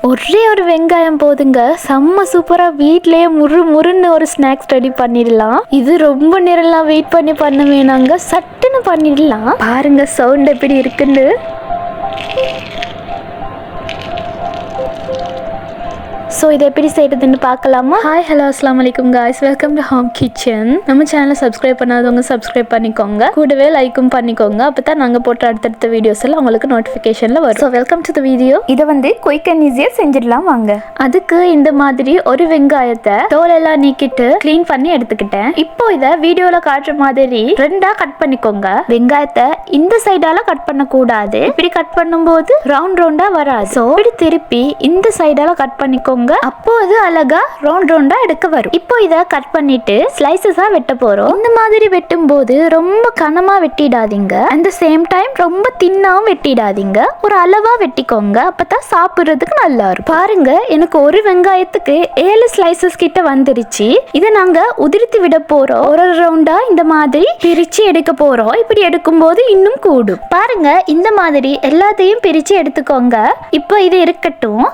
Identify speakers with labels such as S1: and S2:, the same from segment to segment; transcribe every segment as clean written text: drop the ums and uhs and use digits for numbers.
S1: ஒரே ஒரு வெங்காயம் போதுங்க, செம்ம சூப்பரா வீட்லயே முறுன்னு ஒரு ஸ்நாக்ஸ் ரெடி பண்ணிடலாம். இது ரொம்ப நேரம்லாம் வெயிட் பண்ண வேணாங்க, சட்டுன்னு பண்ணிடலாம். பாருங்க சவுண்ட் எப்படி இருக்குன்னு. ஸோ இதை எப்படி செய்கிறதுன்னு பார்க்கலாமா? ஹாய் ஹலோ அஸ்லாம் வலைக்கம் guys, welcome to home kitchen. நம்ம சேனலை சப்ஸ்கிரைப் பண்ணாதவங்க சப்ஸ்கிரைப் பண்ணிக்கோங்க, கூடவே லைக்கும் பண்ணிக்கோங்க. அப்போ தான் நாங்கள் போட்ட அடுத்தடுத்த வீடியோஸ் எல்லாம் உங்களுக்கு நோட்டிஃபிகேஷனில் வரும். So welcome to the video. இதை குயிக் அண்ட் ஈஸியாக செஞ்சிடலாம் வாங்க. அதுக்கு இந்த மாதிரி ஒரு வெங்காயத்தை தோலெல்லாம் நீக்கிட்டு க்ளீன் பண்ணி எடுத்துக்கிட்டேன். இப்போ இதை வீடியோவில் காட்டுற மாதிரி ரெண்டாக கட் பண்ணிக்கோங்க. வெங்காயத்தை இந்த சைடால கட் பண்ணக்கூடாது, இப்படி கட் பண்ணும்போது ரவுண்டா வராது. ஸோ இப்படி திருப்பி இந்த சைடால கட் பண்ணிக்கோங்க, அப்போ அது அழகா ரவுண்டா எடுக்க வரும். இப்போ இத கட் பண்ணிட்டு ஸ்லைசஸா வெட்ட போறோம். இந்த மாதிரி வெட்டும் போது ரொம்ப கனமா வெட்டிடாதீங்க, அந்த சேம் டைம் ரொம்ப தின்னாவும் வெட்டிடாதீங்க, ஒரு அளவா வெட்டிக்கோங்க, அப்பதான் சாப்பிடுறதுக்கு நல்லா இருக்கும். பாருங்க, எனக்கு ஒரு வெங்காயத்துக்கு 7 ஸ்லைசஸ் கிட்ட வந்துருச்சு. இதை நாங்க உதிர்த்து விட போறோம். ஒரு ரவுண்டா இந்த மாதிரி பிரிச்சு எடுக்க போறோம். இப்படி எடுக்கும் போது இன்னும் கூடும். பாருங்க, இந்த மாதிரி எல்லாத்தையும் பிரிச்சு எடுத்துக்கோங்க. இப்போ இது இருக்கட்டும்.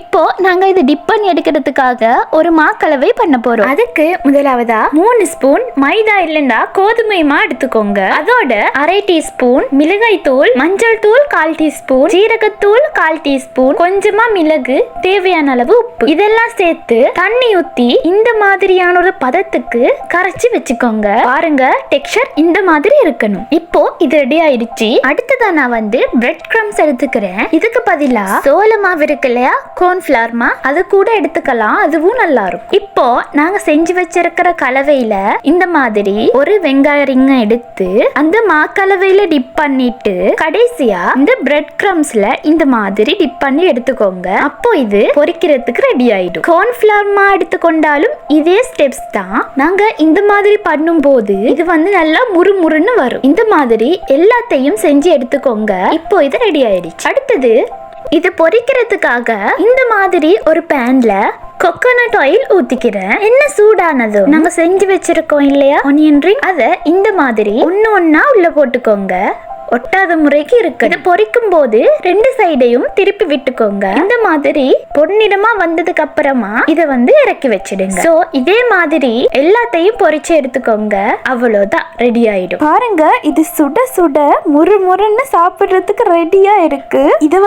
S1: இப்போ நாங்க இது டிப் பண்ணி எடுக்கிறதுக்காக ஒரு மாக்கலவை பண்ண போறோம். அதுக்கு முதலாவதா 3 ஸ்பூன் மைதா இல்லைன்னா கோதுமை மா எடுத்துக்கோங்க. அதோட அரை டீஸ்பூன் மிளகாய் தூள், மஞ்சள் தூள் 1/4 டீஸ்பூன், ஜீரகத்தூள் 1/4 டீஸ்பூன், கொஞ்சமா மிளகு, தேவையான அளவு உப்பு, இதெல்லாம் சேர்த்து தண்ணி ஊத்தி இந்த மாதிரியான ஒரு பதத்துக்கு கரைச்சி வச்சுக்கோங்க. பாருங்க, டெக்ஸ்சர் இந்த மாதிரி இருக்கணும். இப்போ இது ரெடி ஆயிடுச்சு. அடுத்ததான் நான் பிரெட் கிரம்ஸ் எடுத்துக்கிறேன். இதுக்கு பதிலா சோள மாவு இருக்கு இல்லையா, கார்ன்ஃபிளவர் மா, அது கூட எடுத்துக்கலாம், அதுவும் நல்லா இருக்கும். இப்போ நாங்க செஞ்சு வச்சிருக்கிற கலவையில இந்த மாதிரி ஒரு வெங்காய ரிங்க எடுத்து அந்த மாக்கலவையில டிப் பண்ணிட்டு கடைசியா இந்த பிரெட் கிரம்ஸ்ல இந்த மாதிரி டிப் பண்ணி எடுத்துக்கோங்க. அப்போ இது பொரிக்கிறதுக்கு ரெடி ஆயிடும். கார்ன்ஃபிளவர் மா எடுத்துக்கொண்டாலும் இதே ஸ்டெப்ஸ் தான். நாங்க இந்த மாதிரி பண்ணும் போது இது நல்லா முறுமுறுன்னு வரும். இந்த மாதிரி எல்லாத்தையும் செஞ்சு எடுத்துக்கோங்க. இப்போ இது ரெடி ஆயிடுச்சு. அடுத்தது இது பொரிக்கிறதுக்காக இந்த மாதிரி ஒரு பேன்ல கோகோனட் ஆயில் ஊத்திக்கிறேன். என்ன சூடானதோ நாங்க செஞ்சு வச்சிருக்கோம் இல்லையா ஆனியன் ரிங், அத இந்த மாதிரி ஒண்ணா உள்ள போட்டுக்கோங்க. ஒட்டாத முறைக்கு இருக்கு. இதை பொரிக்கும் போது 2 சைடையும் திருப்பி விட்டுக்கோங்க. இந்த மாதிரி பொன்னிறமா வந்ததுக்கு அப்புறமா இதை இறக்கி வச்சிடுங்க. சோ இதே மாதிரி எல்லாத்தையும் பொரிச்சு எடுத்துக்கோங்க. அவ்வளவுதான், ரெடி ஆயிடும். பாருங்க, இது சுட சுட முறுன்னு சாப்பிடுறதுக்கு ரெடியா இருக்கு. இது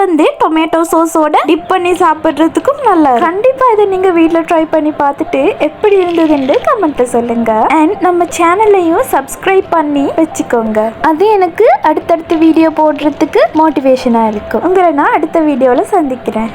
S1: டொமேட்டோ சோஸோட டிப் பண்ணி சாப்பிடுறதுக்கும் நல்லா. கண்டிப்பா இதை நீங்க வீட்ல ட்ரை பண்ணி பார்த்துட்டு எப்படி இருந்ததுன்னு கமெண்ட்ல சொல்லுங்க. அண்ட் நம்ம சேனலையும் சப்ஸ்கிரைப் பண்ணி வச்சுக்கோங்க. அது எனக்கு அடுத்த வீடியோ போடுறதுக்கு மோட்டிவேஷனா இருக்கும். உங்களை நான் அடுத்த வீடியோல சந்திக்கிறேன்.